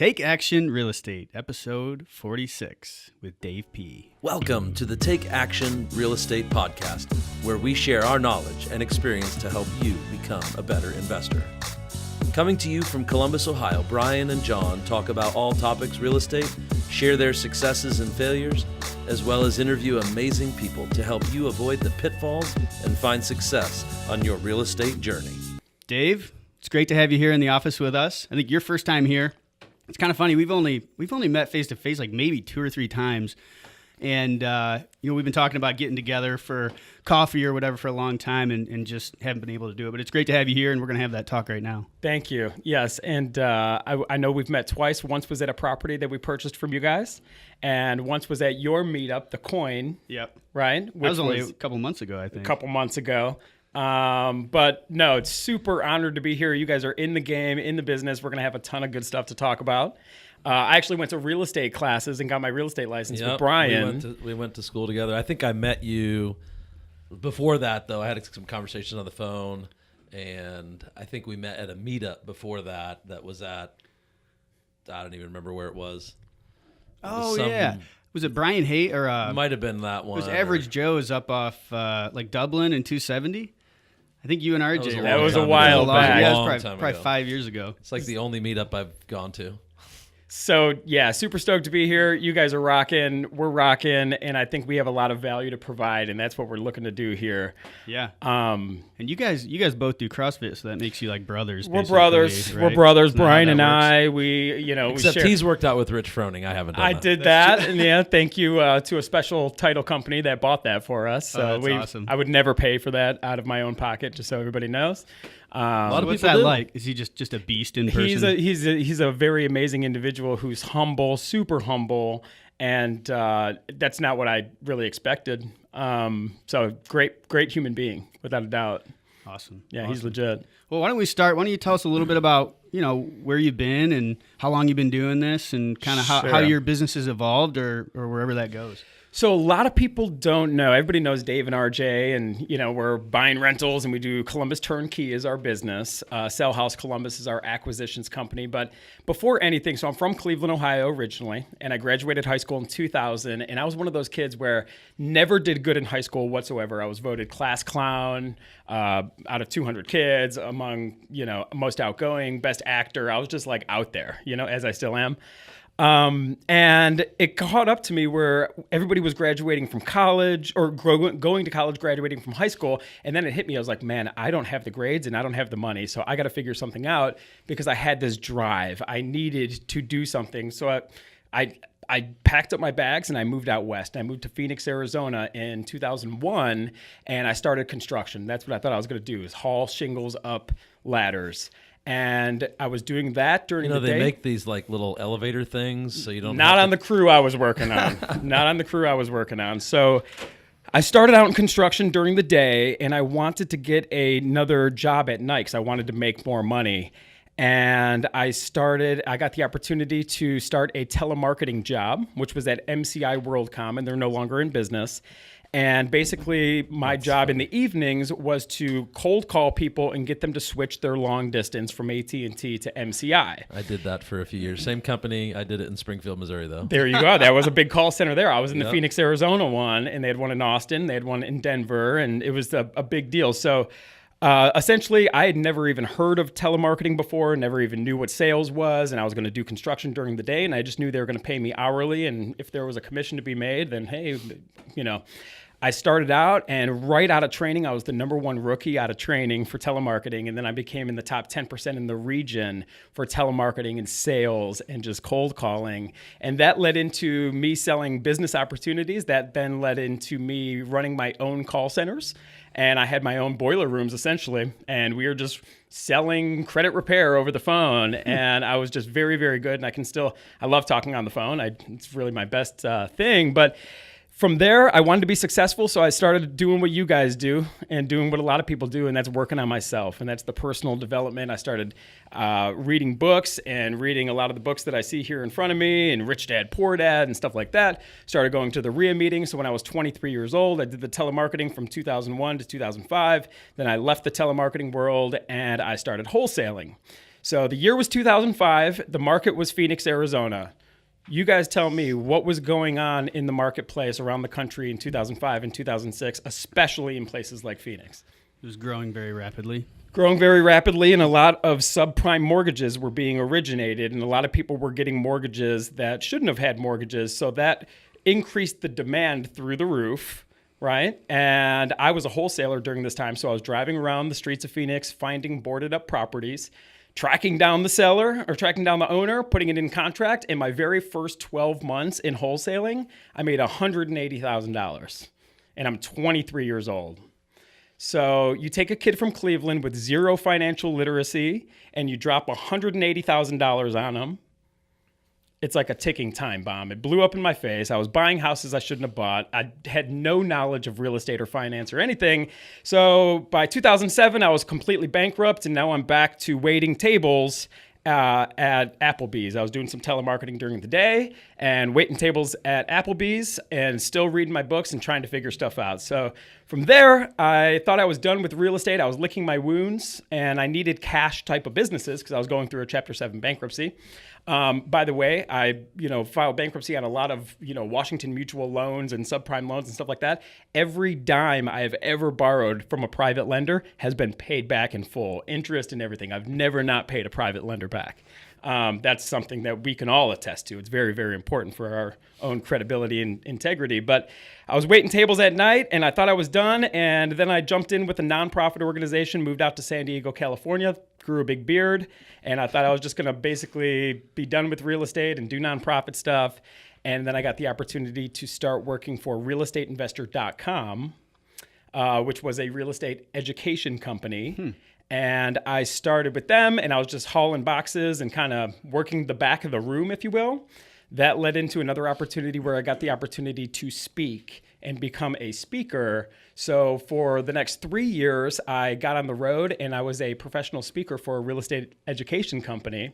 Take Action Real Estate, episode 46 with Dave P. Welcome to the Take Action Real Estate Podcast, where we share our knowledge and experience to help you become a better investor. Coming to you from Columbus, Ohio, Brian and John talk about all topics real estate, share their successes and failures, as well as interview amazing people to help you avoid the pitfalls and find success on your real estate journey. Dave, it's great to have you here in the office with us. I think your first time here. It's kind of funny. We've only met face to face like maybe 2 or 3 times, and we've been talking about getting together for coffee or whatever for a long time, and just haven't been able to do it. But it's great to have you here, and we're going to have that talk right now. Thank you. Yes, and I know we've met twice. Once was at a property that we purchased from you guys, and once was at your meetup, the Coin. Yep. Right. That was only a couple months ago, I think. A couple months ago. But no, it's super honored to be here. You guys are in the game, in the business. We're going to have a ton of good stuff to talk about. I actually went to real estate classes and got my real estate license with Brian. We went to school together. I think I met you before that, though. I had some conversations on the phone, and I think we met at a meetup before that. That was at, I don't even remember where it was. Yeah. Was it Brian Hay or might have been that one. It was Average Joe's up off like Dublin in 270. I think you and RJ. That was a while back. Yeah, it was probably 5 years ago. It's like the only meetup I've gone to. So, yeah, super stoked to be here. You guys are rocking. We're rocking. And I think we have a lot of value to provide. And that's what we're looking to do here. Yeah. And you guys both do CrossFit, so that makes you like brothers. We're brothers. Right? We're brothers. Isn't that Brian how that and works? we Except he's worked out with Rich Froning. I haven't done I that. did that. And yeah, thank you to a special title company that bought that for us. So that's awesome. I would never pay for that out of my own pocket, just so everybody knows. A lot of What's people that do. like? Is he just a beast in person? He's a very amazing individual who's humble, super humble, and that's not what I really expected. So great human being, without a doubt. Awesome. Yeah, awesome. He's legit. Well, why don't we start? Why don't you tell us a little bit about where you've been and how long you've been doing this, and kind of how Sure. your business has evolved, or wherever that goes. So a lot of people don't know. Everybody knows Dave and RJ, and we're buying rentals, and we do Columbus Turnkey is our business. Sell House Columbus is our acquisitions company. But before anything, so I'm from Cleveland, Ohio originally, and I graduated high school in 2000. And I was one of those kids where never did good in high school whatsoever. I was voted class clown out of 200 kids, among most outgoing, best actor. I was just like out there, as I still am. And it caught up to me where everybody was graduating from college or going to college, graduating from high school. And then it hit me. I was like, man, I don't have the grades and I don't have the money. So I got to figure something out, because I had this drive. I needed to do something. So I packed up my bags and I moved out west. I moved to Phoenix, Arizona in 2001, and I started construction. That's what I thought I was going to do, is haul shingles up ladders. And I was doing that during the day. They make these like little elevator things, so you don't. Not on the crew I was working on. Not on the crew I was working on. So I started out in construction during the day, and I wanted to get another job at night because I wanted to make more money. And I got the opportunity to start a telemarketing job, which was at MCI WorldCom, and they're no longer in business. And basically, my job in the evenings was to cold call people and get them to switch their long distance from AT&T to MCI. I did that for a few years. Same company. I did it in Springfield, Missouri, though. There you go. That was a big call center there. I was in the Phoenix, Arizona one, and they had one in Austin. They had one in Denver, and it was a big deal. So essentially, I had never even heard of telemarketing before, never even knew what sales was, and I was going to do construction during the day, and I just knew they were going to pay me hourly, and if there was a commission to be made, then hey, I started out, and right out of training, I was the #1 rookie out of training for telemarketing, and then I became in the top 10% in the region for telemarketing and sales and just cold calling. And that led into me selling business opportunities. That then led into me running my own call centers, and I had my own boiler rooms, essentially, and we were just selling credit repair over the phone, and I was just very, very good, and I love talking on the phone. It's really my best thing, but from there, I wanted to be successful, so I started doing what you guys do and doing what a lot of people do, and that's working on myself, and that's the personal development. I started reading books and reading a lot of the books that I see here in front of me, and Rich Dad, Poor Dad, and stuff like that. Started going to the RIA meetings. So when I was 23 years old, I did the telemarketing from 2001 to 2005. Then I left the telemarketing world, and I started wholesaling. So the year was 2005. The market was Phoenix, Arizona. You guys tell me what was going on in the marketplace around the country in 2005 and 2006, especially in places like Phoenix. It was growing very rapidly. Growing very rapidly, and a lot of subprime mortgages were being originated, and a lot of people were getting mortgages that shouldn't have had mortgages. So that increased the demand through the roof, right? And I was a wholesaler during this time, so I was driving around the streets of Phoenix, finding boarded up properties, tracking down the seller or tracking down the owner, putting it in contract. In my very first 12 months in wholesaling, I made $180,000, and I'm 23 years old. So you take a kid from Cleveland with zero financial literacy and you drop $180,000 on him. It's like a ticking time bomb. It blew up in my face. I was buying houses I shouldn't have bought. I had no knowledge of real estate or finance or anything. So by 2007, I was completely bankrupt, and now I'm back to waiting tables at Applebee's. I was doing some telemarketing during the day and waiting tables at Applebee's and still reading my books and trying to figure stuff out. So from there, I thought I was done with real estate. I was licking my wounds, and I needed cash type of businesses because I was going through a Chapter 7 bankruptcy. By the way, I filed bankruptcy on a lot of Washington Mutual loans and subprime loans and stuff like that. Every dime I have ever borrowed from a private lender has been paid back in full, interest and everything. I've never not paid a private lender back. That's something that we can all attest to. It's very, very important for our own credibility and integrity. But I was waiting tables at night, and I thought I was done. And then I jumped in with a nonprofit organization, moved out to San Diego, California, grew a big beard, and I thought I was just going to basically be done with real estate and do nonprofit stuff. And then I got the opportunity to start working for realestateinvestor.com, which was a real estate education company. And I started with them, and I was just hauling boxes and kind of working the back of the room, if you will. That led into another opportunity where I got the opportunity to speak and become a speaker. So for the next 3 years, I got on the road, and I was a professional speaker for a real estate education company.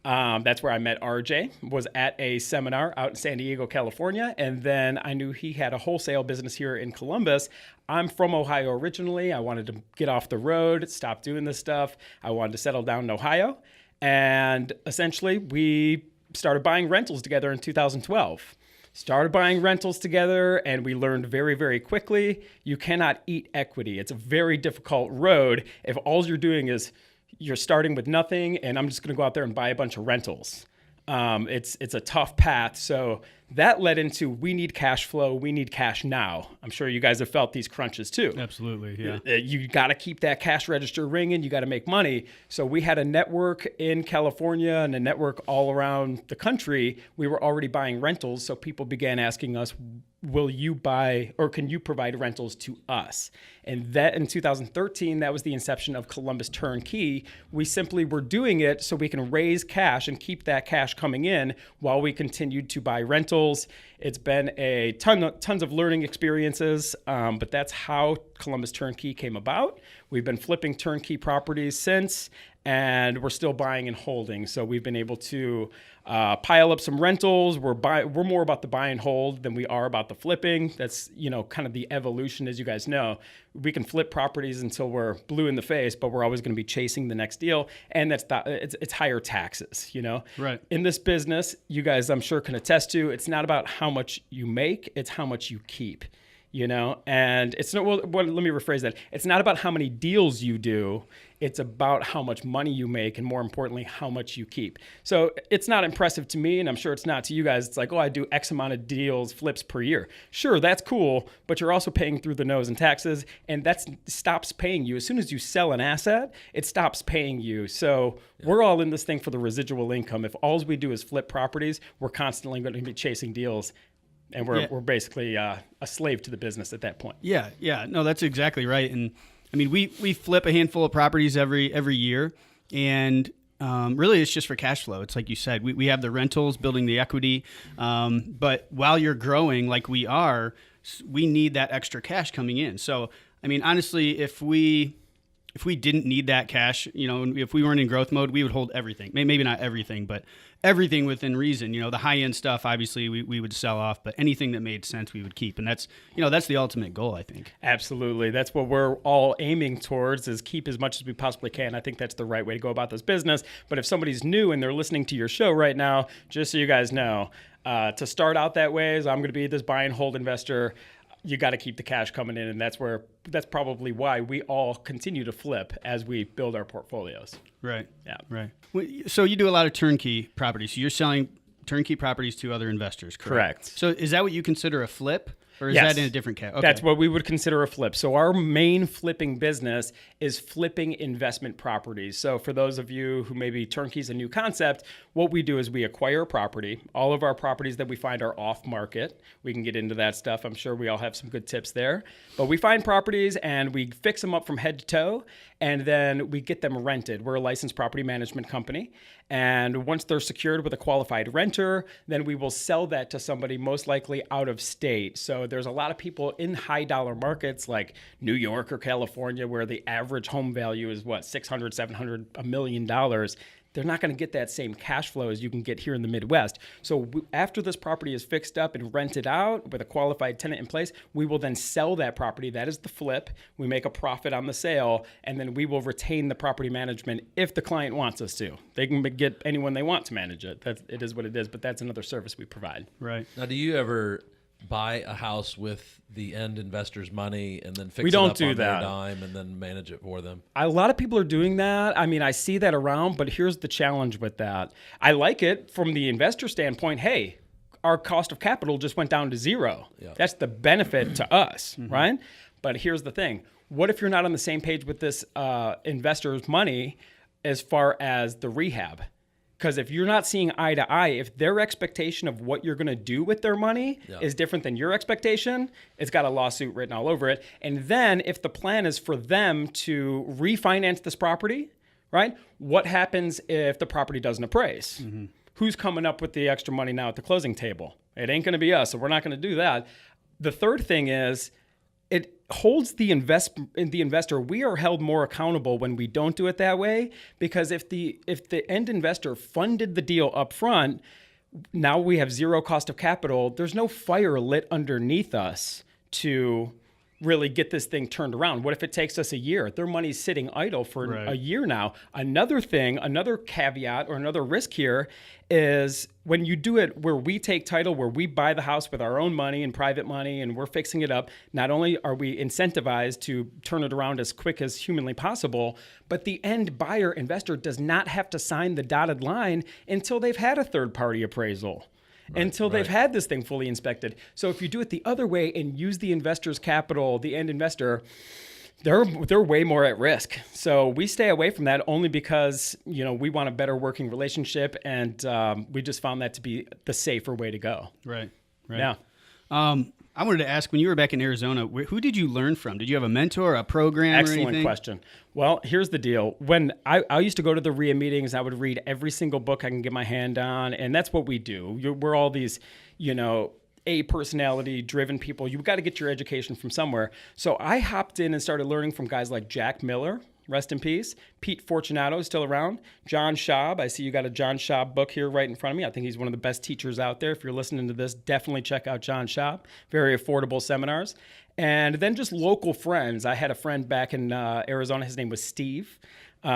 That's where I met RJ, was at a seminar out in San Diego, California. And then I knew he had a wholesale business here in Columbus. I'm from Ohio originally. I wanted to get off the road, stop doing this stuff. I wanted to settle down in Ohio. And essentially, we started buying rentals together in 2012. Started buying rentals together, and we learned very, very quickly, you cannot eat equity. It's a very difficult road if all you're doing is you're starting with nothing, and I'm just going to go out there and buy a bunch of rentals. It's a tough path. So that led into, we need cash flow. We need cash now. I'm sure you guys have felt these crunches too. Absolutely, yeah. You got to keep that cash register ringing. You got to make money. So we had a network in California and a network all around the country. We were already buying rentals. So people began asking us, will you buy, or can you provide rentals to us? And that in 2013, that was the inception of Columbus Turnkey. We simply were doing it so we can raise cash and keep that cash coming in while we continued to buy rentals. It's been a tons of learning experiences, but that's how Columbus Turnkey came about. We've been flipping turnkey properties since, and we're still buying and holding. So we've been able to pile up some rentals. We're more about the buy and hold than we are about the flipping. That's kind of the evolution, as you guys know. We can flip properties until we're blue in the face, but we're always going to be chasing the next deal, and it's higher taxes. Right. In this business, you guys, I'm sure, can attest to. It's not about how much you make; it's how much you keep. And it's not, let me rephrase that. It's not about how many deals you do. It's about how much money you make, and more importantly, how much you keep. So it's not impressive to me, and I'm sure it's not to you guys. It's like, I do X amount of deals, flips per year. Sure, that's cool, but you're also paying through the nose in taxes, and that stops paying you. As soon as you sell an asset, it stops paying you. So we're all in this thing for the residual income. If all we do is flip properties, we're constantly going to be chasing deals. And we're basically a slave to the business at that point. Yeah. No, that's exactly right. And I mean, we flip a handful of properties every year, and really it's just for cash flow. It's like you said, we have the rentals, building the equity, but while you're growing like we are, we need that extra cash coming in. So, I mean, honestly, if we if we didn't need that cash, if we weren't in growth mode, we would hold everything. Maybe not everything, but everything within reason. The high end stuff, obviously, we would sell off, but anything that made sense, we would keep. And that's the ultimate goal, I think. Absolutely. That's what we're all aiming towards, is keep as much as we possibly can. I think that's the right way to go about this business. But if somebody's new and they're listening to your show right now, just so you guys know, to start out that way is I'm going to be this buy and hold investor. You got to keep the cash coming in, and that's probably why we all continue to flip as we build our portfolios. Right. Yeah. Right. So you do a lot of turnkey properties. So you're selling turnkey properties to other investors, correct? So is that what you consider a flip? Or is Yes. that in a different category? That's what we would consider a flip. So our main flipping business is flipping investment properties. So for those of you who maybe turnkey is a new concept, what we do is we acquire a property. All of our properties that we find are off market. We can get into that stuff. I'm sure we all have some good tips there. But we find properties and we fix them up from head to toe, and then we get them rented. We're a licensed property management company. And once they're secured with a qualified renter, then we will sell that to somebody most likely out of state. So there's a lot of people in high dollar markets like New York or California where the average home value is $600, $700, $1 million. They're not going to get that same cash flow as you can get here in the Midwest. So after this property is fixed up and rented out with a qualified tenant in place, we will then sell that property. That is the flip. We make a profit on the sale, and then we will retain the property management if the client wants us to. They can get anyone they want to manage it. It is what it is, but that's another service we provide. Right. Now, do you ever buy a house with the end investor's money and then fix We it don't up do on their that. dime and then manage it for them? A lot of people are doing that. I mean, I see that around, but here's the challenge with that. I like it from the investor standpoint. Hey, our cost of capital just went down to zero. Yeah. That's the benefit to us, right? But here's the thing. What if you're not on the same page with this investor's money as far as the rehab? Because if you're not seeing eye to eye, if their expectation of what you're going to do with their money is different than your expectation, it's got a lawsuit written all over it. And then if the plan is for them to refinance this property, right? What happens if the property doesn't appraise? Who's coming up with the extra money now at the closing table? It ain't going to be us, so we're not going to do that. The third thing is, it holds the investor. We are held more accountable when we don't do it that way, because if the end investor funded the deal up front, now we have zero cost of capital. There's no fire lit underneath us to really get this thing turned around. What if it takes us a year? Their money's sitting idle for a year now. Another caveat or another risk here is when you do it where we take title, where we buy the house with our own money and private money and we're fixing it up, not only are we incentivized to turn it around as quick as humanly possible, but the end buyer investor does not have to sign the dotted line until they've had a third-party appraisal. Until they've had this thing fully inspected. So if you do it the other way and use the investor's capital, the end investor, they're way more at risk. So we stay away from that only because we want a better working relationship, and we just found that to be the safer way to go. Right. Yeah. I wanted to ask, when you were back in Arizona, who did you learn from? Did you have a mentor, a program, or anything? Excellent question. Well, here's the deal. When I used to go to the RIA meetings, I would read every single book I can get my hand on, and that's what we do. We're all these, A personality-driven people. You've got to get your education from somewhere. So I hopped in and started learning from guys like Jack Miller, rest in peace. Pete Fortunato is still around. John Schaub. I see you got a John Schaub book here right in front of me. I think he's one of the best teachers out there. If you're listening to this, definitely check out John Schaub. Very affordable seminars. And then just local friends. I had a friend back in Arizona. His name was Steve.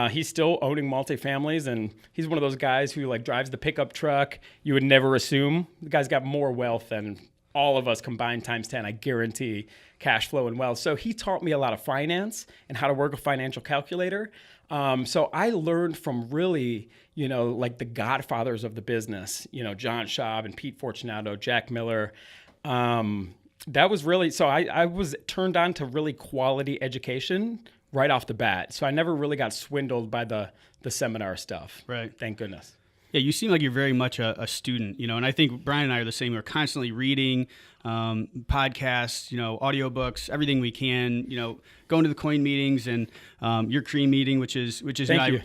He's still owning multifamilies, and he's one of those guys who drives the pickup truck. You would never assume. The guy's got more wealth than all of us combined times 10, I guarantee, cash flow and wealth. So he taught me a lot of finance and how to work a financial calculator. So I learned from really, the godfathers of the business, John Schaub and Pete Fortunato, Jack Miller. That was really, so I was turned on to really quality education right off the bat. So I never really got swindled by the seminar stuff. Right. Thank goodness. Yeah, you seem like you're very much a student, and I think Brian and I are the same. We're constantly reading podcasts, audiobooks, everything we can, going to the coin meetings and your cream meeting, which is Thank you.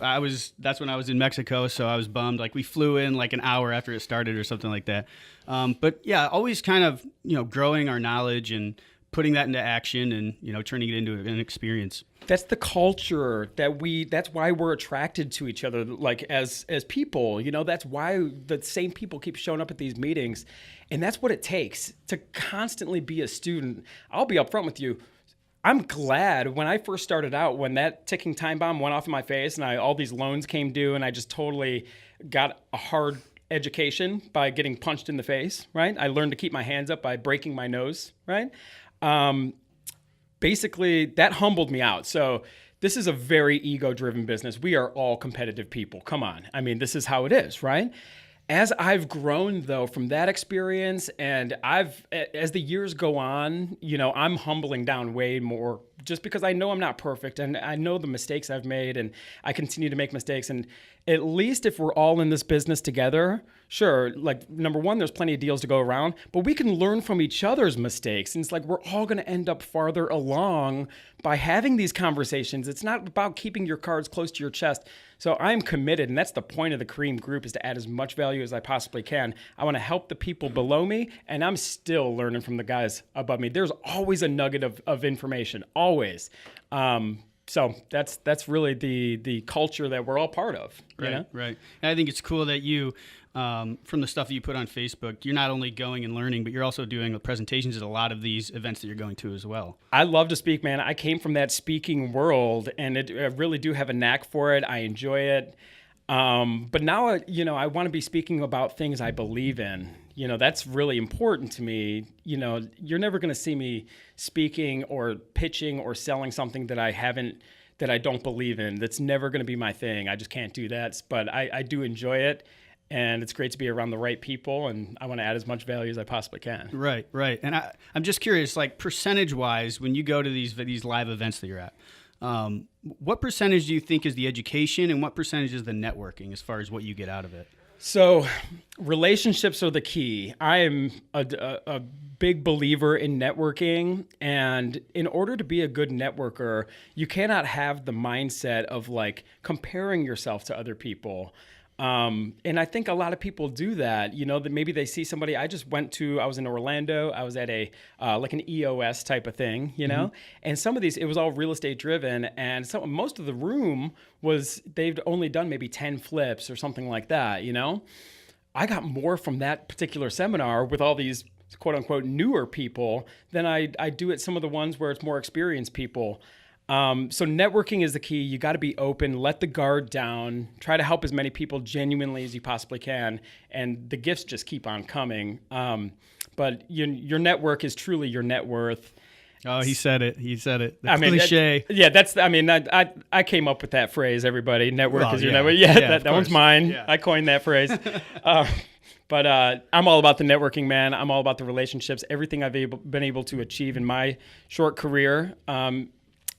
That's when I was in Mexico, so I was bummed. We flew in an hour after it started or something like that. But yeah, always kind of, growing our knowledge and putting that into action and, turning it into an experience. That's the culture that's why we're attracted to each other, like as people, that's why the same people keep showing up at these meetings. And that's what it takes to constantly be a student. I'll be upfront with you. I'm glad when I first started out, when that ticking time bomb went off in my face and all these loans came due and I just totally got a hard education by getting punched in the face, right? I learned to keep my hands up by breaking my nose, right? Basically, that humbled me out. So this is a very ego-driven business. We are all competitive people. Come on. I mean, this is how it is, right? As I've grown, though, from that experience, and as the years go on, I'm humbling down way more just because I know I'm not perfect and I know the mistakes I've made and I continue to make mistakes. And at least if we're all in this business together, sure, like number one, there's plenty of deals to go around, but we can learn from each other's mistakes. And it's like we're all going to end up farther along by having these conversations. It's not about keeping your cards close to your chest. So I'm committed, and that's the point of the Cream Group, is to add as much value as I possibly can. I want to help the people below me, and I'm still learning from the guys above me. There's always a nugget of information, always. So that's really the culture that we're all part of. Right. And I think it's cool that you, from the stuff that you put on Facebook, you're not only going and learning, but you're also doing presentations at a lot of these events that you're going to as well. I love to speak, man. I came from that speaking world, and I really do have a knack for it. I enjoy it. But now, I want to be speaking about things I believe in. That's really important to me. You're never going to see me speaking or pitching or selling something that I don't believe in. That's never going to be my thing. I just can't do that. But I do enjoy it. And it's great to be around the right people, and I want to add as much value as I possibly can. Right. And I'm just curious, like percentage-wise, when you go to these live events that you're at, what percentage do you think is the education, and what percentage is the networking as far as what you get out of it? So relationships are the key. I am a big believer in networking, and in order to be a good networker, you cannot have the mindset of like comparing yourself to other people. And I think a lot of people do that, that maybe they see somebody. I was in Orlando. I was at like an EOS type of thing, and some of these, it was all real estate driven. And most of the room they've only done maybe 10 flips or something like that. I got more from that particular seminar with all these quote unquote newer people than I do at some of the ones where it's more experienced people. So networking is the key. You got to be open, let the guard down, try to help as many people genuinely as you possibly can. And the gifts just keep on coming. But your network is truly your net worth. Oh, he said it. The cliche. I came up with that phrase, everybody. Network is your network. That one's mine. Yeah. I coined that phrase. But I'm all about the networking, man. I'm all about the relationships. Everything I've been able to achieve in my short career,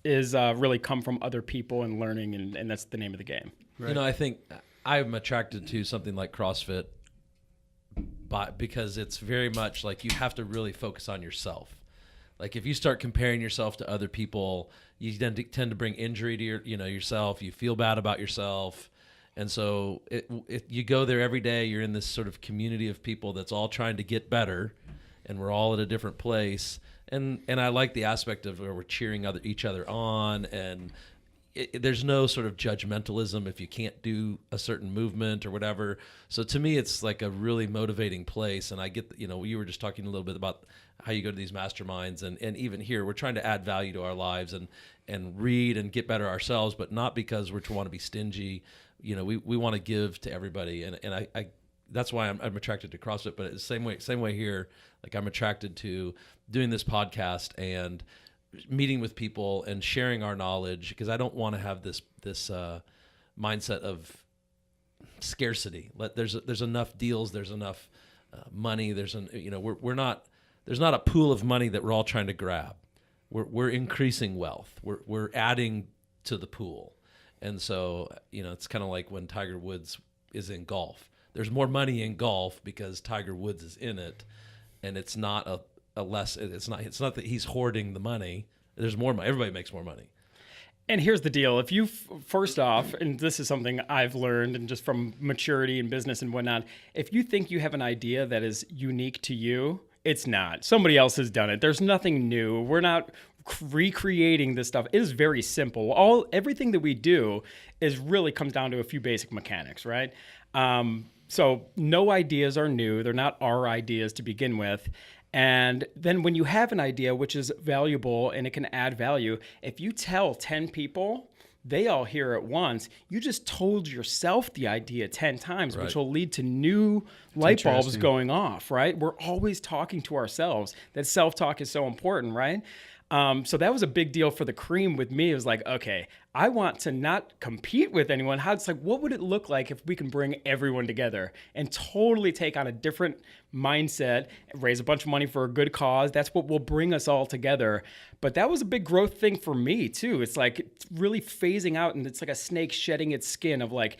is really come from other people and learning, and that's the name of the game. Right. I think I'm attracted to something like CrossFit because it's very much like you have to really focus on yourself. Like if you start comparing yourself to other people, you tend to bring injury to yourself. You feel bad about yourself. And so you go there every day. You're in this sort of community of people that's all trying to get better, and we're all at a different place. And I like the aspect of where we're cheering each other on, and there's no sort of judgmentalism if you can't do a certain movement or whatever. So to me, it's like a really motivating place. And I get, you were just talking a little bit about how you go to these masterminds, and even here, we're trying to add value to our lives and read and get better ourselves, but not because we want to be stingy. We want to give to everybody, and I that's why I'm attracted to CrossFit. But it's the same way here. Like I'm attracted to doing this podcast and meeting with people and sharing our knowledge, because I don't want to have this mindset of scarcity. There's enough deals. There's enough money. There's not a pool of money that we're all trying to grab. We're increasing wealth. We're adding to the pool, and so it's kind of like when Tiger Woods is in golf. There's more money in golf because Tiger Woods is in it, and it's not it's not that he's hoarding the money. There's more money. Everybody makes more money. And here's the deal. If you, first off, and this is something I've learned and just from maturity in business and whatnot, if you think you have an idea that is unique to you, It's not. Somebody else has done it. There's nothing new. We're not recreating this stuff. It is very simple. Everything that we do is really comes down to a few basic mechanics, right? So no ideas are new. They're not our ideas to begin with. And then when you have an idea which is valuable and it can add value, if you tell 10 people, they all hear it once, you just told yourself the idea 10 times, which will lead to new light bulbs going off, right? We're always talking to ourselves. That self-talk is so important, right? So that was a big deal for the cream with me. It was like, okay, I want to not compete with anyone. What would it look like if we can bring everyone together and totally take on a different mindset, raise a bunch of money for a good cause? That's what will bring us all together. But that was a big growth thing for me too. It's like it's really phasing out, and it's like a snake shedding its skin of like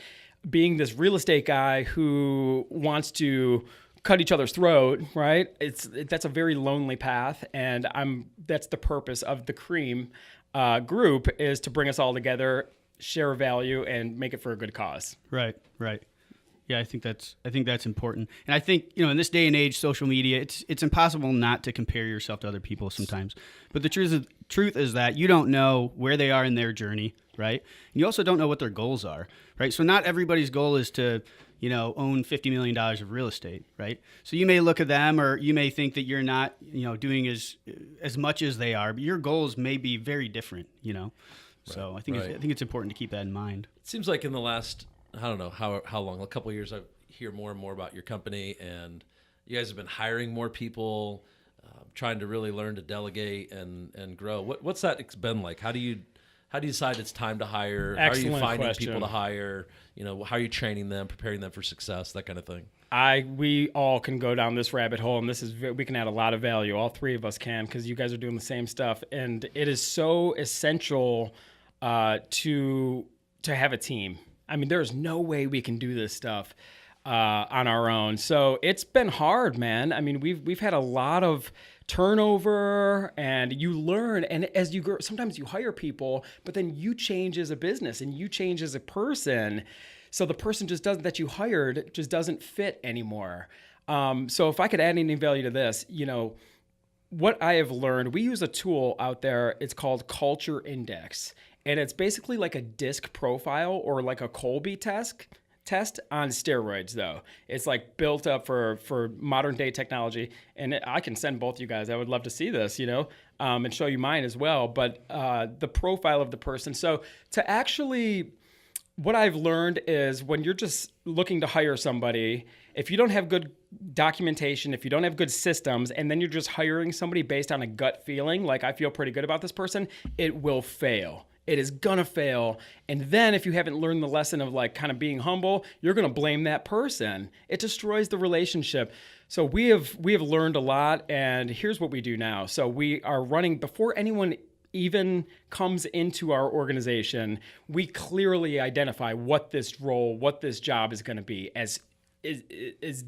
being this real estate guy who wants to cut each other's throat, right? That's a very lonely path, and that's the purpose of the Cream group, is to bring us all together, share value, and make it for a good cause. Right. Yeah, I think that's important, and I think in this day and age, social media, it's impossible not to compare yourself to other people sometimes. But the truth is that you don't know where they are in their journey, right? And you also don't know what their goals are, right? So not everybody's goal is to own $50 million of real estate, right? So you may look at them, or you may think that you're not, doing as much as they are, but your goals may be very different, So I think it's important to keep that in mind. It seems like in the last, I don't know how long, a couple of years, I hear more and more about your company, and you guys have been hiring more people, trying to really learn to delegate and grow. What's that been like? How do you decide it's time to hire? Excellent How are you finding question. people to hire? How are you training them, preparing them for success, that kind of thing? We all can go down this rabbit hole, and we can add a lot of value. All three of us can, because you guys are doing the same stuff, and it is so essential to have a team. I mean, there's no way we can do this stuff on our own. So it's been hard, man. I mean, we've had a lot of turnover, and you learn, and as you grow, sometimes you hire people, but then you change as a business and you change as a person. So the person that you hired just doesn't fit anymore. So if I could add any value to this, what I have learned, we use a tool out there. It's called Culture Index, and it's basically like a DISC profile or like a Colby test on steroids, though. It's like built up for modern day technology, and I can send both you guys. I would love to see this, and show you mine as well. But the profile of the person. So to actually, what I've learned is when you're just looking to hire somebody, if you don't have good documentation, if you don't have good systems, and then you're just hiring somebody based on a gut feeling, like I feel pretty good about this person, it will fail. It is gonna fail. And then if you haven't learned the lesson of like kind of being humble, you're gonna blame that person. It destroys the relationship. So we have learned a lot, and here's what we do now. So we are running, before anyone even comes into our organization, we clearly identify what this role, what this job is gonna be, as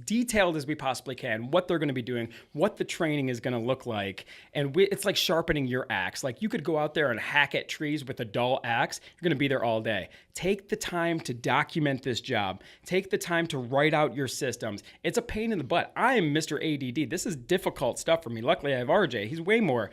detailed as we possibly can, what they're going to be doing, what the training is going to look like. And it's like sharpening your axe. Like you could go out there and hack at trees with a dull axe. You're going to be there all day. Take the time to document this job. Take the time to write out your systems. It's a pain in the butt. I am Mr. ADD. This is difficult stuff for me. Luckily, I have RJ. He's way more,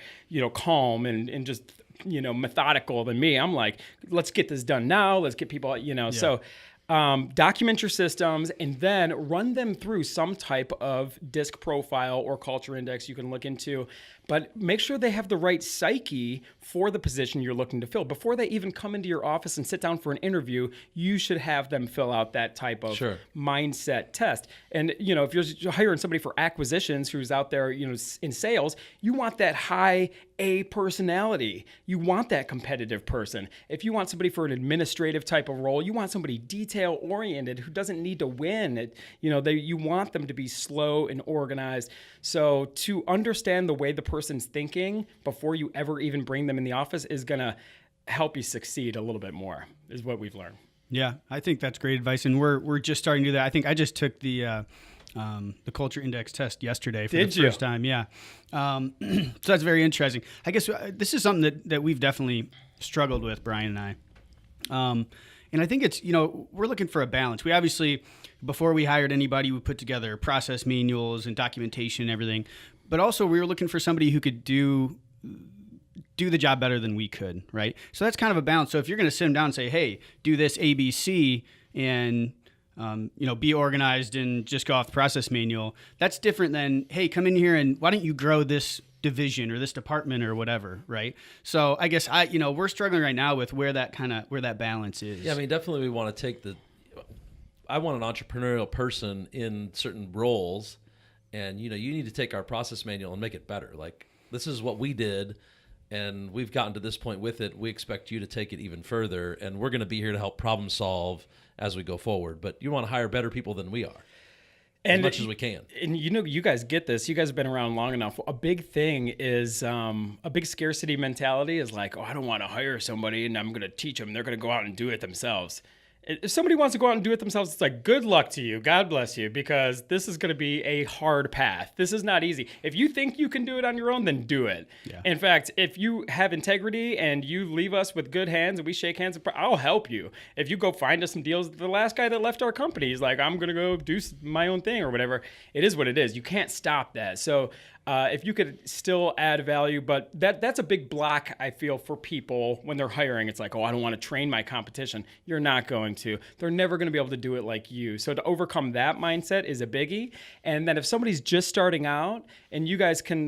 calm and just, methodical than me. I'm like, let's get this done now. Let's get people, so document your systems and then run them through some type of DISC profile or culture index you can look into, but make sure they have the right psyche for the position you're looking to fill. Before they even come into your office and sit down for an interview, you should have them fill out that type of mindset test. And, if you're hiring somebody for acquisitions who's out there, in sales, you want that high A personality. You want that competitive person. If you want somebody for an administrative type of role, you want somebody detail oriented who doesn't need to win. You want them to be slow and organized. So to understand the way the person's thinking before you ever even bring them in the office is going to help you succeed a little bit more, is what we've learned. Yeah, I think that's great advice, and we're just starting to do that. I think I just took the culture index test yesterday for the first time. Yeah, so that's very interesting. I guess this is something that we've definitely struggled with, Brian and I. And I think it's we're looking for a balance. We obviously before we hired anybody, we put together process manuals and documentation and everything. But also we were looking for somebody who could do the job better than we could, right? So that's kind of a balance. So if you're going to sit them down and say, hey, do this ABC and be organized and just go off the process manual, that's different than, hey, come in here and why don't you grow this division or this department or whatever, right? So I guess we're struggling right now with where that balance is. Yeah, I mean, definitely we want to take I want an entrepreneurial person in certain roles, and you need to take our process manual and make it better. Like, this is what we did, and we've gotten to this point with it. We expect you to take it even further, and we're going to be here to help problem solve as we go forward. But you want to hire better people than we are, as much as we can. And you guys get this. You guys have been around long enough. A big thing is a big scarcity mentality is like, oh, I don't want to hire somebody and I'm going to teach them. They're going to go out and do it themselves. If somebody wants to go out and do it themselves, it's like, good luck to you. God bless you, because this is going to be a hard path. This is not easy. If you think you can do it on your own, then do it. Yeah. In fact, if you have integrity and you leave us with good hands and we shake hands, I'll help you. If you go find us some deals, the last guy that left our company is like, I'm going to go do my own thing or whatever. It is what it is. You can't stop that. So if you could still add value, but that's a big block, I feel, for people when they're hiring. It's like, oh, I don't want to train my competition. You're not going to. They're never going to be able to do it like you. So to overcome that mindset is a biggie. And then if somebody's just starting out, and you guys can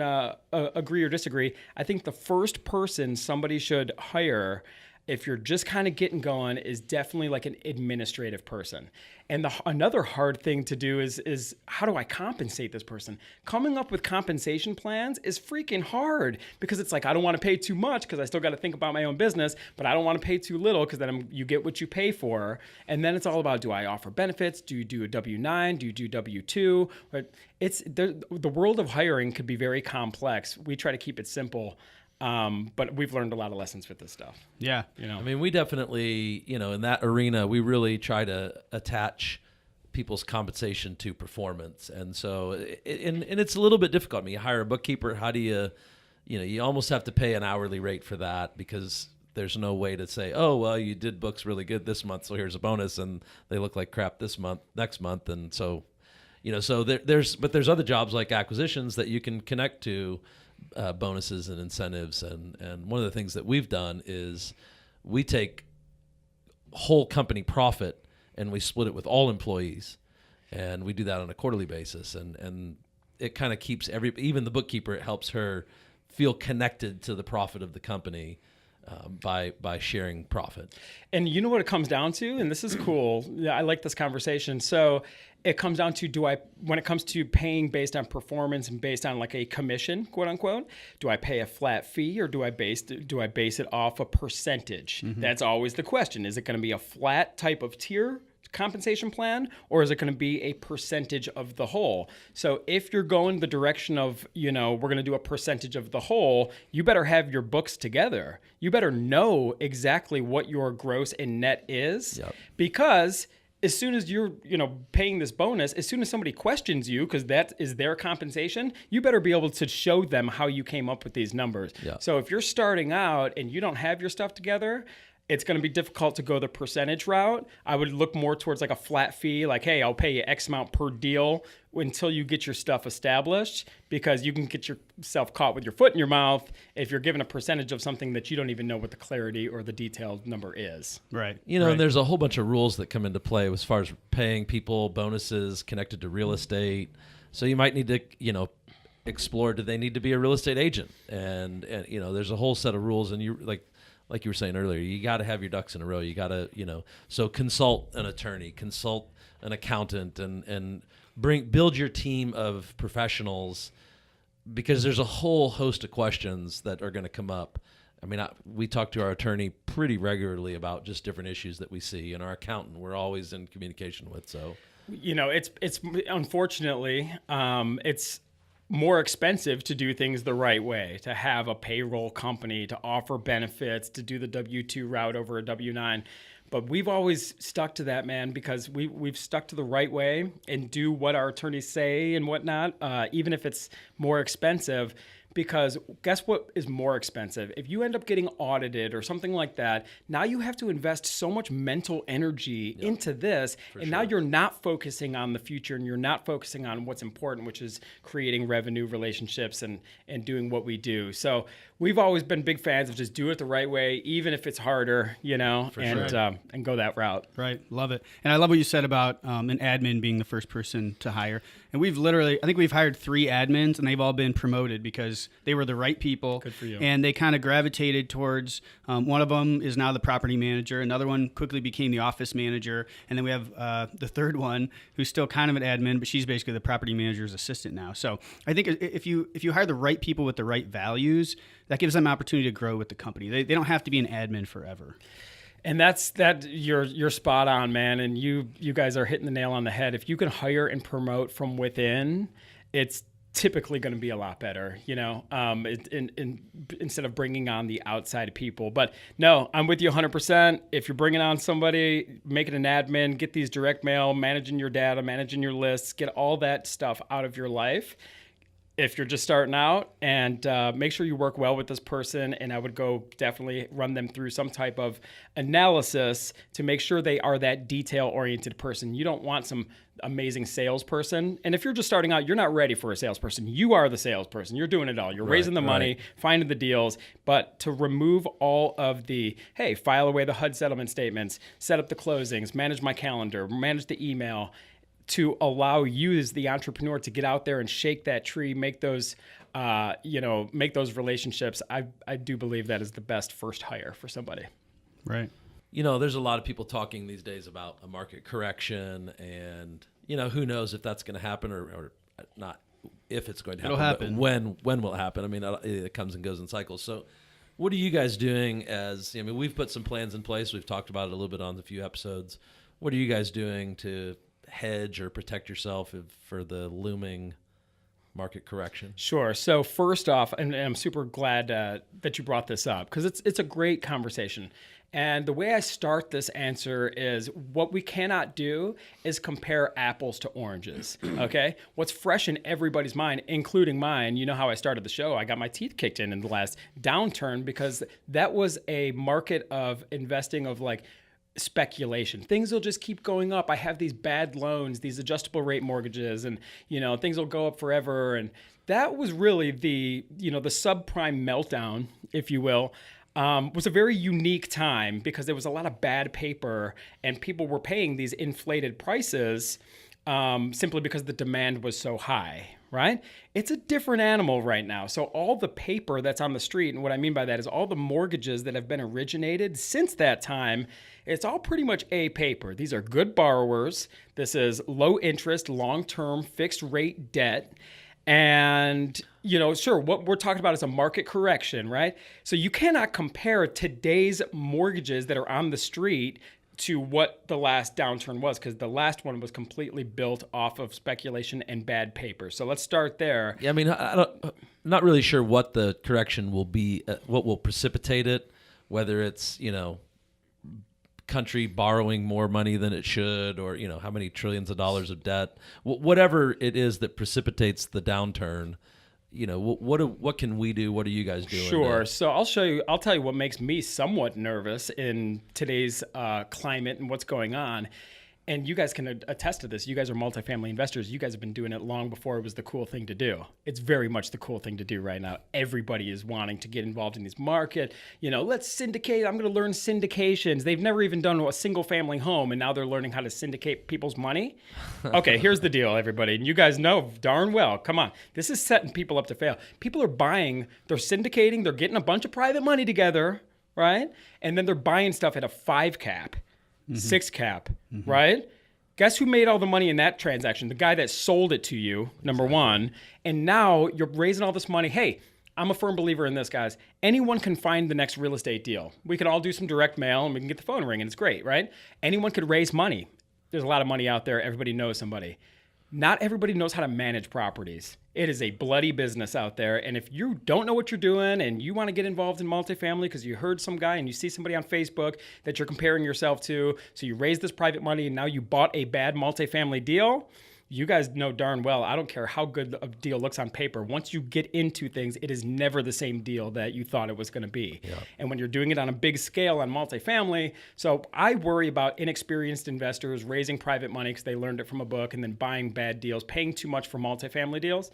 agree or disagree, I think the first person somebody should hire, if you're just kind of getting going, is definitely like an administrative person. And another hard thing to do is how do I compensate this person? Coming up with compensation plans is freaking hard, because it's like, I don't want to pay too much because I still got to think about my own business, but I don't want to pay too little because then you get what you pay for. And then it's all about, do I offer benefits? Do you do a W-9? Do you do W-2? The world of hiring could be very complex. We try to keep it simple. But we've learned a lot of lessons with this stuff. Yeah. I mean, we definitely, in that arena, we really try to attach people's compensation to performance. And so, and it's a little bit difficult. I mean, you hire a bookkeeper, how do you almost have to pay an hourly rate for that, because there's no way to say, oh, well, you did books really good this month, so here's a bonus, and they look like crap next month. And so, so there's other jobs like acquisitions that you can connect to bonuses and incentives, and one of the things that we've done is we take whole company profit and we split it with all employees, and we do that on a quarterly basis, and it kind of keeps even the bookkeeper, it helps her feel connected to the profit of the company by sharing profit. And you know what it comes down to, and this is cool. I like this conversation. So it comes down to, when it comes to paying based on performance and based on like a commission, quote unquote, do I pay a flat fee or do I base it off a percentage? Mm-hmm. That's always the question. Is it going to be a flat type of tier compensation plan, or is it going to be a percentage of the whole? So if you're going the direction of, we're going to do a percentage of the whole, you better have your books together. You better know exactly what your gross and net is, because as soon as you're, paying this bonus, as soon as somebody questions you, because that is their compensation, you better be able to show them how you came up with these numbers. Yeah. So if you're starting out and you don't have your stuff together, it's going to be difficult to go the percentage route. I would look more towards like a flat fee, like, hey, I'll pay you X amount per deal until you get your stuff established, because you can get yourself caught with your foot in your mouth if you're given a percentage of something that you don't even know what the clarity or the detailed number is. Right. And there's a whole bunch of rules that come into play as far as paying people bonuses connected to real estate. So you might need to, explore, do they need to be a real estate agent? And there's a whole set of rules, and you like you were saying earlier, you got to have your ducks in a row. You got to, so consult an attorney, consult an accountant, and build your team of professionals, because there's a whole host of questions that are going to come up. I mean, we talk to our attorney pretty regularly about just different issues that we see, and our accountant we're always in communication with. So, it's unfortunately, it's more expensive to do things the right way, to have a payroll company, to offer benefits, to do the W-2 route over a W-9. But we've always stuck to that, man, because we've stuck to the right way and do what our attorneys say and whatnot, even if it's more expensive, because guess what is more expensive? If you end up getting audited or something like that, now you have to invest so much mental energy into this, and now you're not focusing on the future, and you're not focusing on what's important, which is creating revenue, relationships, and doing what we do. So we've always been big fans of just do it the right way, even if it's harder, and go that route. Right. Love it. And I love what you said about an admin being the first person to hire. And I think we've hired 3 admins, and they've all been promoted because they were the right people. Good for you. And they kind of gravitated towards, one of them is now the property manager. Another one quickly became the office manager. And then we have the third one who's still kind of an admin, but she's basically the property manager's assistant now. So I think if you hire the right people with the right values, that gives them an opportunity to grow with the company. They don't have to be an admin forever. And you're spot on, man. And you guys are hitting the nail on the head. If you can hire and promote from within, it's typically going to be a lot better, instead of bringing on the outside people. But no, I'm with you 100%. If you're bringing on somebody, make it an admin, get these direct mail, managing your data, managing your lists, get all that stuff out of your life. If you're just starting out, and make sure you work well with this person, and I would go definitely run them through some type of analysis to make sure they are that detail-oriented person. You don't want some amazing salesperson. And if you're just starting out, you're not ready for a salesperson. You are the salesperson. You're doing it all. You're raising the money, finding the deals. But to remove all of the, hey, file away the HUD settlement statements, set up the closings, manage my calendar, manage the email, to allow you as the entrepreneur to get out there and shake that tree, make those, make those relationships. I do believe that is the best first hire for somebody. Right. There's a lot of people talking these days about a market correction, and who knows if that's going to happen or not. If it's going to happen, it'll happen. When will it happen? I mean, it comes and goes in cycles. So, what are you guys doing? We've put some plans in place. We've talked about it a little bit on the few episodes. What are you guys doing to hedge or protect yourself for the looming market correction? Sure. So first off, and I'm super glad that you brought this up, because it's a great conversation. And the way I start this answer is what we cannot do is compare apples to oranges, okay? What's fresh in everybody's mind, including mine, you know how I started the show. I got my teeth kicked in the last downturn because that was a market of investing of like speculation. Things will just keep going up. I have these bad loans, these adjustable rate mortgages, and things will go up forever. And that was really the subprime meltdown, if you will. Was a very unique time because there was a lot of bad paper and people were paying these inflated prices simply because the demand was so high, right? It's a different animal right now. So all the paper that's on the street, and what I mean by that is all the mortgages that have been originated since that time, it's all pretty much A paper. These are good borrowers. This is low interest, long-term, fixed rate debt. And, sure, what we're talking about is a market correction, right? So you cannot compare today's mortgages that are on the street to what the last downturn was, because the last one was completely built off of speculation and bad paper. So let's start there. Yeah, I'm not really sure what the correction will be, what will precipitate it, whether it's, country borrowing more money than it should, or how many trillions of dollars of debt, whatever it is that precipitates the downturn. What can we do? What are you guys doing? Sure. So I'll tell you what makes me somewhat nervous in today's climate and what's going on. And you guys can attest to this. You guys are multifamily investors. You guys have been doing it long before it was the cool thing to do. It's very much the cool thing to do right now. Everybody is wanting to get involved in this market. Let's syndicate. I'm going to learn syndications. They've never even done a single family home, and now they're learning how to syndicate people's money. Okay, here's the deal, everybody. And you guys know darn well. Come on. This is setting people up to fail. People are buying. They're syndicating. They're getting a bunch of private money together, right? And then they're buying stuff at a 5 cap. 6 cap, right? Guess who made all the money in that transaction? The guy that sold it to you, number one. And now you're raising all this money. Hey, I'm a firm believer in this, guys. Anyone can find the next real estate deal. We can all do some direct mail and we can get the phone ringing. It's great, right? Anyone could raise money. There's a lot of money out there. Everybody knows somebody. Not everybody knows how to manage properties. It is a bloody business out there. And if you don't know what you're doing and you want to get involved in multifamily because you heard some guy and you see somebody on Facebook that you're comparing yourself to, so you raise this private money and now you bought a bad multifamily deal, you guys know darn well, I don't care how good a deal looks on paper. Once you get into things, it is never the same deal that you thought it was going to be. Yeah. And when you're doing it on a big scale on multifamily, so I worry about inexperienced investors raising private money because they learned it from a book and then buying bad deals, paying too much for multifamily deals.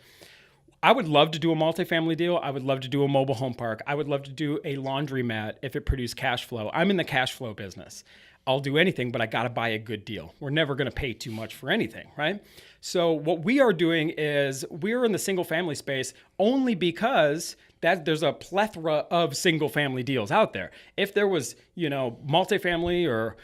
I would love to do a multifamily deal. I would love to do a mobile home park. I would love to do a laundromat if it produced cash flow. I'm in the cash flow business. I'll do anything, but I got to buy a good deal. We're never going to pay too much for anything, right? So what we are doing is we're in the single family space only because that there's a plethora of single family deals out there. If there was, multifamily or,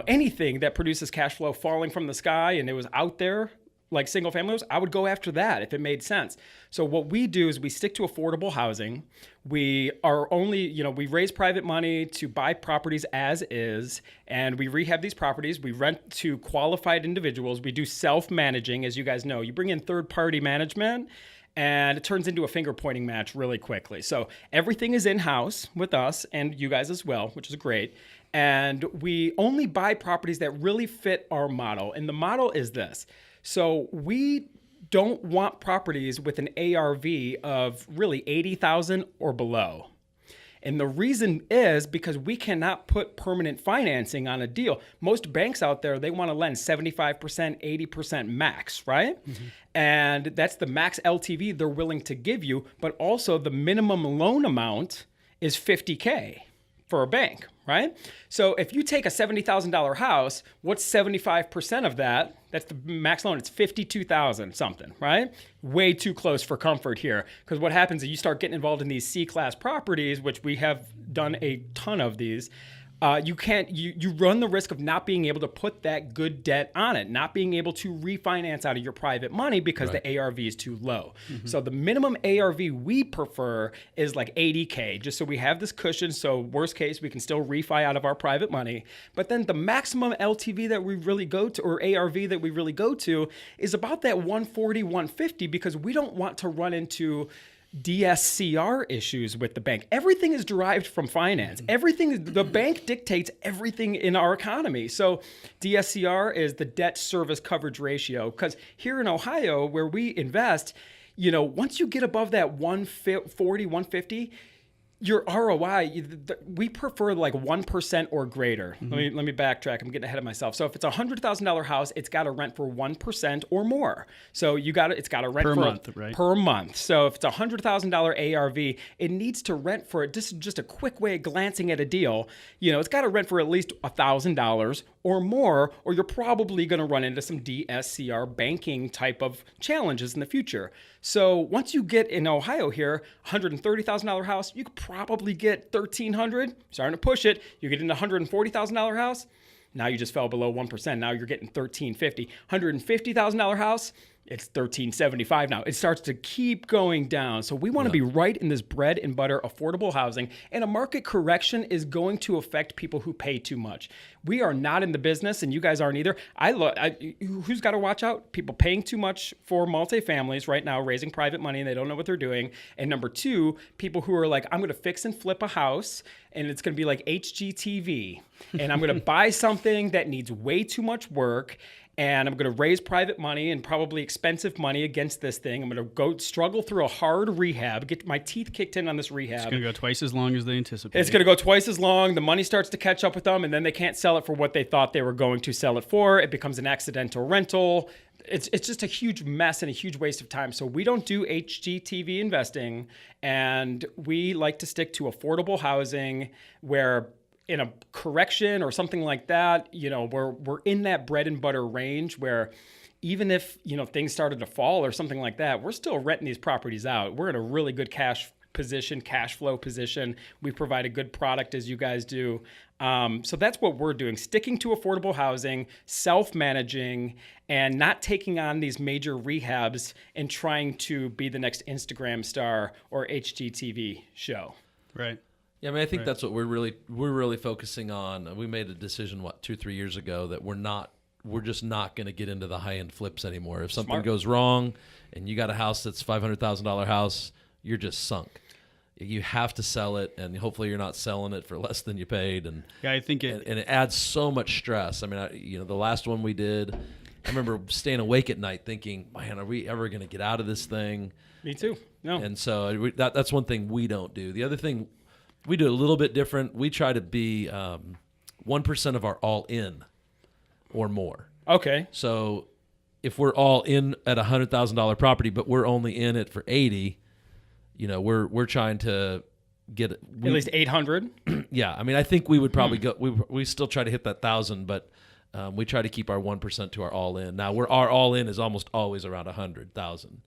anything that produces cash flow falling from the sky and it was out there, like single families, I would go after that if it made sense. So what we do is we stick to affordable housing. We are only, we raise private money to buy properties as is, and we rehab these properties. We rent to qualified individuals. We do self-managing, as you guys know. You bring in third-party management, and it turns into a finger-pointing match really quickly. So everything is in-house with us and you guys as well, which is great. And we only buy properties that really fit our model. And the model is this. So we don't want properties with an ARV of really 80,000 or below. And the reason is because we cannot put permanent financing on a deal. Most banks out there, they want to lend 75%, 80% max, right? Mm-hmm. And that's the max LTV they're willing to give you, but also the minimum loan amount is $50K for a bank, right? So if you take a $70,000 house, what's 75% of that? That's the max loan. It's $52,000 something, right? Way too close for comfort here. Because what happens is you start getting involved in these C-class properties, which we have done a ton of these. You run the risk of not being able to put that good debt on it, not being able to refinance out of your private money because the ARV is too low. Mm-hmm. So the minimum ARV we prefer is like 80K, just so we have this cushion. So worst case, we can still refi out of our private money. But then the maximum LTV that we really go to, or ARV that we really go to, is about that 140, 150, because we don't want to run into DSCR issues with the bank. Everything is derived from finance. The bank dictates everything in our economy. So DSCR is the debt service coverage ratio. Because here in Ohio, where we invest, once you get above that 140, 150, your ROI, we prefer like 1% or greater. Mm-hmm. Let me backtrack. I'm getting ahead of myself. So if it's a $100,000 house, it's got to rent for 1% or more. So it's got to rent per month, right? Per month. So if it's a $100,000 ARV, it needs to rent for it. This is just a quick way of glancing at a deal. It's got to rent for at least $1,000 or more, or you're probably going to run into some DSCR banking type of challenges in the future. So once you get in Ohio here, $130,000 house, you could probably get $1,300. Starting to push it. You get into $140,000 house. Now you just fell below 1%. Now you're getting $1,350. $150,000 house, it's $1,375 now. It starts to keep going down. So we want to be right in this bread and butter affordable housing, and a market correction is going to affect people who pay too much. We are not in the business, and you guys aren't either. Who's got to watch out? People paying too much for multifamilies right now, raising private money, and they don't know what they're doing. And number two, people who are like, I'm going to fix and flip a house, and it's going to be like HGTV, and I'm going to buy something that needs way too much work, and I'm going to raise private money and probably expensive money against this thing. I'm going to go struggle through a hard rehab, get my teeth kicked in on this rehab. It's going to go twice as long as they anticipate. It's going to go twice as long. The money starts to catch up with them, and then they can't sell it for what they thought they were going to sell it for. It becomes an accidental rental. It's just a huge mess and a huge waste of time. So we don't do HGTV investing, and we like to stick to affordable housing where in a correction or something like that, we're in that bread and butter range where even if, things started to fall or something like that, we're still renting these properties out. We're in a really good cash flow position. We provide a good product as you guys do. So that's what we're doing, sticking to affordable housing, self-managing, and not taking on these major rehabs and trying to be the next Instagram star or HGTV show. Right. Yeah, I think that's what we're really focusing on. We made a decision 2-3 years ago that we're just not going to get into the high end flips anymore. If something goes wrong and you got a house that's $500,000 house, you're just sunk. You have to sell it, and hopefully you're not selling it for less than you paid. And I think it adds so much stress. The last one we did, I remember staying awake at night thinking, man, are we ever going to get out of this thing? Me too. No. And so that's one thing we don't do. The other thing we do a little bit different. We try to be 1% of our all in or more. Okay. So if we're all in at $100,000 property, but we're only in it for 80, we're trying to get at least 800. Yeah. I mean, I think we would probably go, we still try to hit that 1,000, but we try to keep our 1% to our all in. Now our all in is almost always around 100,000.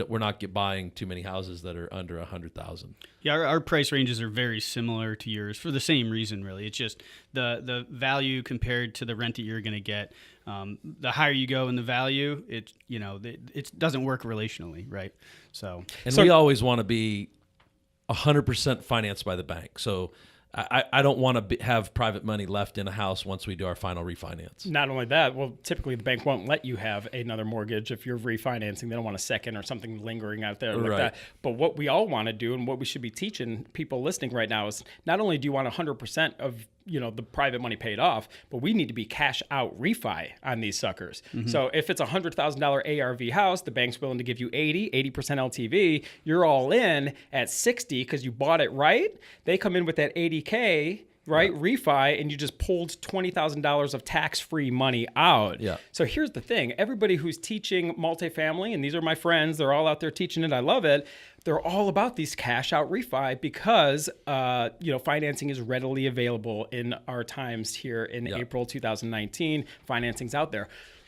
We're not buying too many houses that are under 100,000. Yeah, our price ranges are very similar to yours for the same reason, really. It's just the value compared to the rent that you're going to get. The higher you go in the value, it doesn't work relationally, right? So we always want to be 100% financed by the bank. So I don't want to have private money left in a house once we do our final refinance. Not only that, well, typically the bank won't let you have another mortgage if you're refinancing. They don't want a second or something lingering out there like that. But what we all want to do and what we should be teaching people listening right now is not only do you want 100% of the private money paid off, but we need to be cash out refi on these suckers. Mm-hmm. So if it's $100,000 ARV house, the bank's willing to give you 80% LTV. You're all in at 60 because you bought it right. They come in with that 80K, right? Yeah. Refi, and you just pulled $20,000 of tax-free money out. Yeah. So here's the thing. Everybody who's teaching multifamily, and these are my friends, they're all out there teaching it. I love it. They're all about these cash out refi because, financing is readily available in our times here in April 2019. Financing's out there.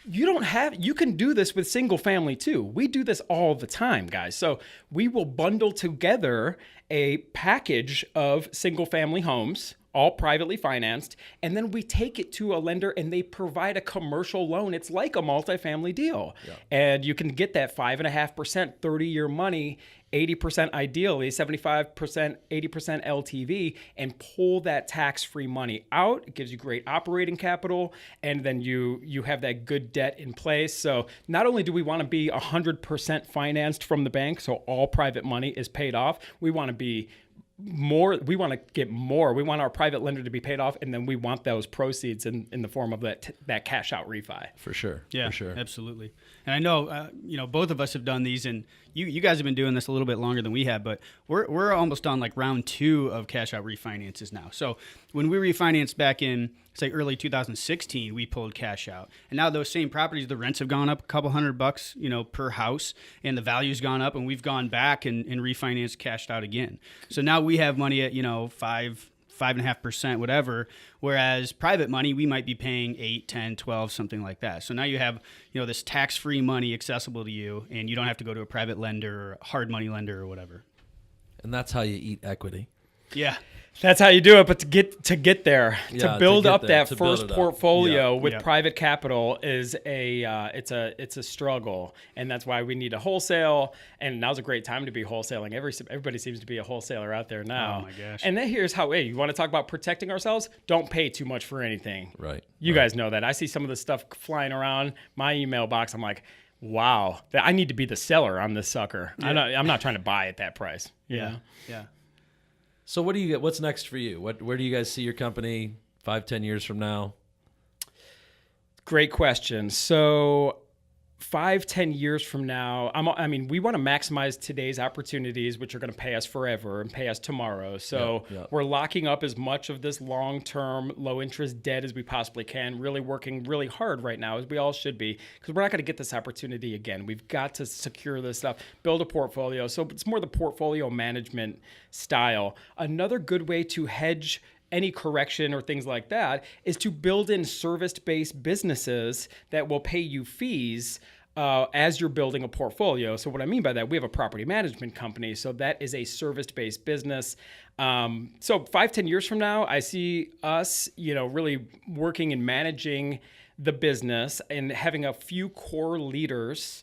You can do this with single family too. We do this all the time, guys. So we will bundle together a package of single family homes, all privately financed, and then we take it to a lender and they provide a commercial loan. It's like a multifamily deal. Yeah. And you can get that 5.5%, 30-year money, 80% ideally, 75%, 80% LTV, and pull that tax-free money out. It gives you great operating capital, and then you have that good debt in place. So not only do we want to be 100% financed from the bank, so all private money is paid off, we want to be more. We want to get more. We want our private lender to be paid off, and then we want those proceeds in the form of that cash out refi. For sure. Yeah, for sure. Absolutely. And I know, both of us have done these, and you guys have been doing this a little bit longer than we have, but we're almost on like round 2 of cash out refinances now. So when we refinanced back in, say, early 2016, we pulled cash out. And now those same properties, the rents have gone up a couple $100, per house, and the value's gone up, and we've gone back and refinanced, cashed out again. So now we have money at, 5.5%, whatever, whereas private money, we might be paying 8, 10, 12, something like that. So now you have, this tax-free money accessible to you, and you don't have to go to a private lender or a hard money lender or whatever. And that's how you eat equity. Yeah. That's how you do it, but to get there, to build up that first portfolio with private capital is it's a struggle, and that's why we need a wholesale. And now's a great time to be wholesaling. Everybody seems to be a wholesaler out there now. Oh my gosh! And then here's how. Hey, you want to talk about protecting ourselves? Don't pay too much for anything. Right. You guys know that. I see some of the stuff flying around my email box. I'm like, wow, I need to be the seller on this sucker. Yeah. I'm not trying to buy at that price. Yeah. So what do you get? What's next for you? Where do you guys see your company 5-10 years from now? Great question. So 5-10 years from now, we want to maximize today's opportunities, which are going to pay us forever and pay us tomorrow. So we're locking up as much of this long-term, low-interest debt as we possibly can, really working really hard right now, as we all should be, because we're not going to get this opportunity again. We've got to secure this stuff, build a portfolio. So it's more the portfolio management style. Another good way to hedge any correction or things like that is to build in service-based businesses that will pay you fees as you're building a portfolio. So what I mean by that, we have a property management company. So that is a service-based business. So 5-10 years from now, I see us, really working and managing the business and having a few core leaders.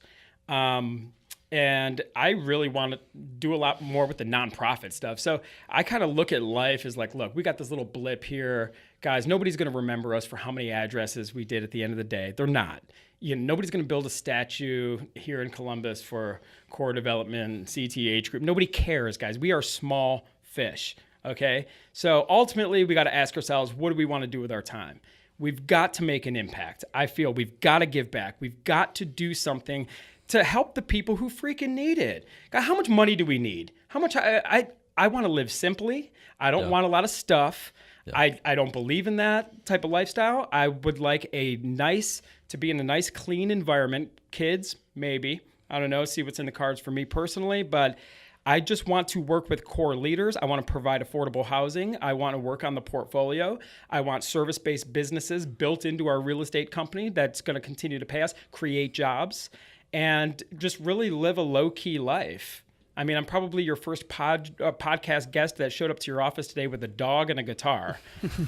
And I really want to do a lot more with the nonprofit stuff. So I kind of look at life as like, look, we got this little blip here. Guys, nobody's going to remember us for how many addresses we did at the end of the day. They're not. Nobody's going to build a statue here in Columbus for Core Development, CTH Group. Nobody cares, guys. We are small fish, okay? So ultimately, we got to ask ourselves, what do we want to do with our time? we've got to make an impact. I feel we've got to give back. We've got to do something to help the people who freaking need it. God, how much money do we need? How much? I want to live simply. I don't want a lot of stuff. Yeah. I don't believe in that type of lifestyle. I would like to be in a nice, clean environment. Kids, maybe. I don't know, see what's in the cards for me personally, but I just want to work with core leaders. I want to provide affordable housing. I want to work on the portfolio. I want service-based businesses built into our real estate company that's going to continue to pay us, create jobs, and just really live a low-key life. I mean, I'm probably your first podcast guest that showed up to your office today with a dog and a guitar.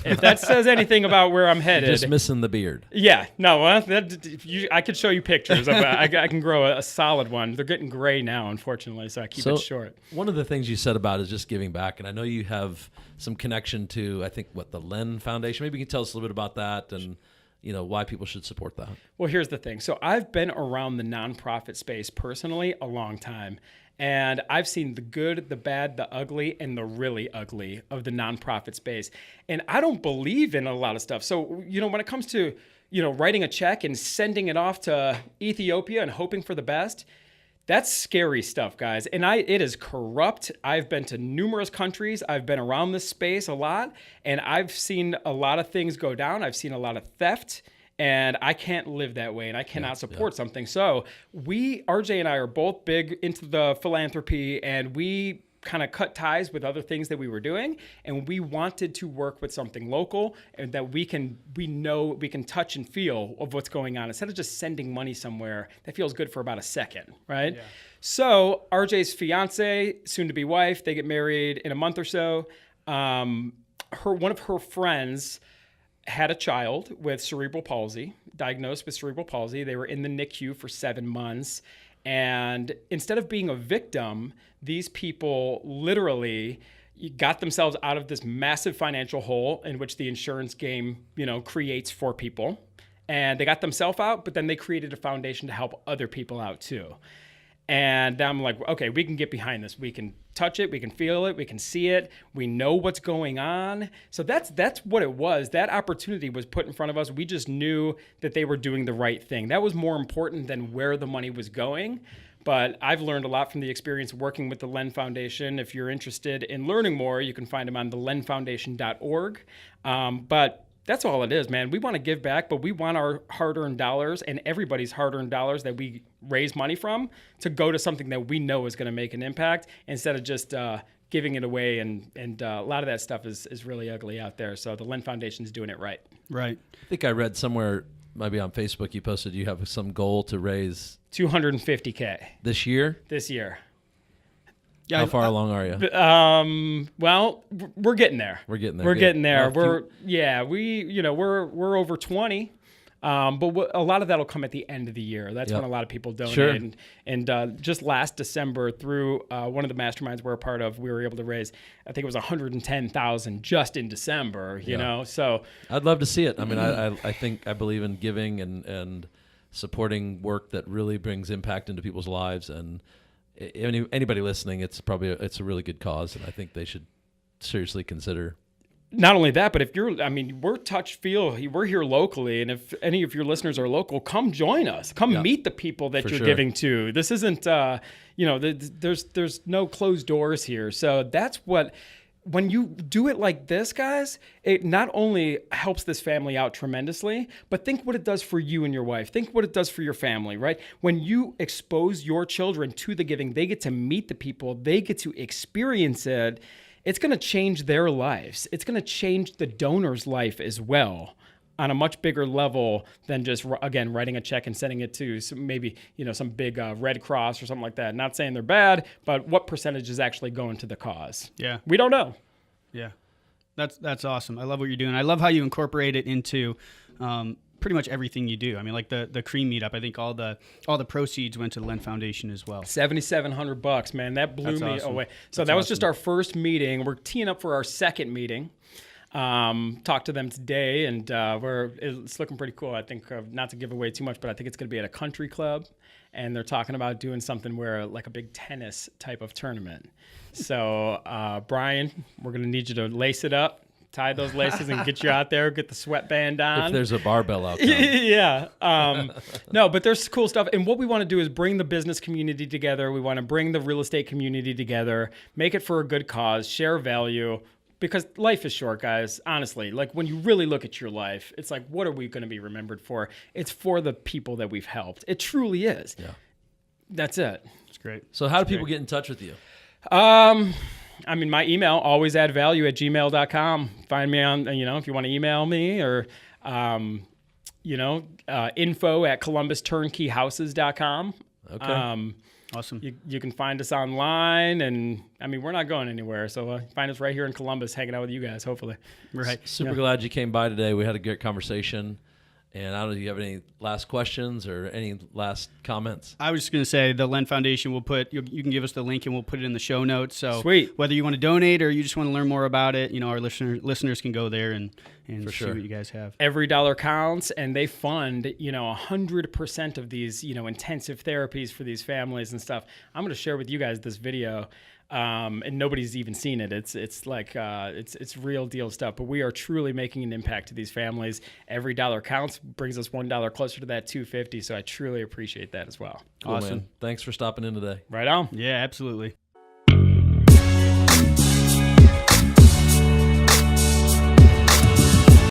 If that says anything about where I'm headed. You're just missing the beard. Yeah. No, I could show you pictures. I can grow a solid one. They're getting gray now, unfortunately, so I keep it short. One of the things you said about is just giving back, and I know you have some connection to, I think, the Len Foundation. Maybe you can tell us a little bit about that and why people should support that. Well, here's the thing. So I've been around the nonprofit space personally a long time. And I've seen the good, the bad, the ugly, and the really ugly of the nonprofit space. And I don't believe in a lot of stuff. So, when it comes to, writing a check and sending it off to Ethiopia and hoping for the best, that's scary stuff, guys. And it is corrupt. I've been to numerous countries. I've been around this space a lot. And I've seen a lot of things go down. I've seen a lot of theft. And I can't live that way, and I cannot support something. So RJ and I are both big into the philanthropy, and we kind of cut ties with other things that we were doing, and we wanted to work with something local and that we know we can touch and feel of what's going on instead of just sending money somewhere that feels good for about a second, right? Yeah. So RJ's fiance, soon-to-be wife, they get married in a month or so. One of her friends had a child with cerebral palsy, diagnosed with cerebral palsy. They were in the NICU for 7 months. And instead of being a victim, these people literally got themselves out of this massive financial hole in which the insurance game, creates for people. And they got themselves out, but then they created a foundation to help other people out too. And I'm like, okay, we can get behind this. We can touch it. We can feel it. We can see it. We know what's going on. So that's what it was. That opportunity was put in front of us. We just knew that they were doing the right thing. That was more important than where the money was going. But I've learned a lot from the experience working with the Len Foundation. If you're interested in learning more, you can find them on thelenfoundation.org. But that's all it is, man. We want to give back, but we want our hard-earned dollars and everybody's hard-earned dollars that we raise money from to go to something that we know is going to make an impact instead of just giving it away. And a lot of that stuff is really ugly out there. So the Len Foundation is doing it right. Right. I think I read somewhere, maybe on Facebook, you posted you have some goal to raise $250K this year. Yeah, how far along are you? Well, we're getting there. We're getting there. Well, we're over 20. But a lot of that will come at the end of the year. That's when a lot of people donate. Sure. And just last December, through one of the masterminds we're a part of, we were able to raise, I think it was $110,000 just in December. You know, so I'd love to see it. I mean, I believe in giving and supporting work that really brings impact into people's lives. And anybody listening, it's a really good cause, and I think they should seriously consider. Not only that, but we're touch feel. We're here locally, and if any of your listeners are local, come join us. Come meet the people that you're giving to. This isn't, there's no closed doors here. So that's what. When you do it like this, guys, it not only helps this family out tremendously, but think what it does for you and your wife. Think what it does for your family, right? When you expose your children to the giving, they get to meet the people, they get to experience it. It's going to change their lives. It's going to change the donor's life as well on a much bigger level than just, again, writing a check and sending it to some big Red Cross or something like that. Not saying they're bad, but what percentage is actually going to the cause? Yeah. We don't know. Yeah. That's awesome. I love what you're doing. I love how you incorporate it into pretty much everything you do. I mean, like the cream meetup, I think all the proceeds went to the Len Foundation as well. $7,700, man. That blew me away. So that was just our first meeting. We're teeing up for our second meeting. Talked to them today, and it's looking pretty cool. I think not to give away too much, but I think it's going to be at a country club, and they're talking about doing something where like a big tennis type of tournament. So Brian, we're going to need you to lace it up. tie those laces and get you out there, get the sweatband on. If there's a barbell outcome. Yeah. No, but there's cool stuff. And what we want to do is bring the business community together. We want to bring the real estate community together, make it for a good cause, share value. Because life is short, guys. Honestly, like when you really look at your life, it's like, what are we going to be remembered for? It's for the people that we've helped. It truly is. Yeah. That's it. It's great. So how do people get in touch with you? I mean, my email, alwaysaddvalue@gmail.com. Find me on, if you want to email me or, info@columbusturnnkeyhouses.com. Okay. Awesome. You can find us online, and I mean, we're not going anywhere. So find us right here in Columbus, hanging out with you guys, hopefully. Right. Super glad you came by today. We had a great conversation. And I don't know if you have any last questions or any last comments. I was just going to say the Len Foundation will put, you can give us the link and we'll put it in the show notes. So Sweet. Whether you want to donate or you just want to learn more about it, our listeners can go there and For see sure. what you guys have. Every dollar counts, and they fund, 100% of these, intensive therapies for these families and stuff. I'm going to share with you guys this video. And nobody's even seen it. It's like it's real deal stuff. But we are truly making an impact to these families. Every dollar counts, brings us $1 closer to that $2.50. So I truly appreciate that as well. Cool, Awesome. man. Thanks for stopping in today. Right on. Yeah, absolutely.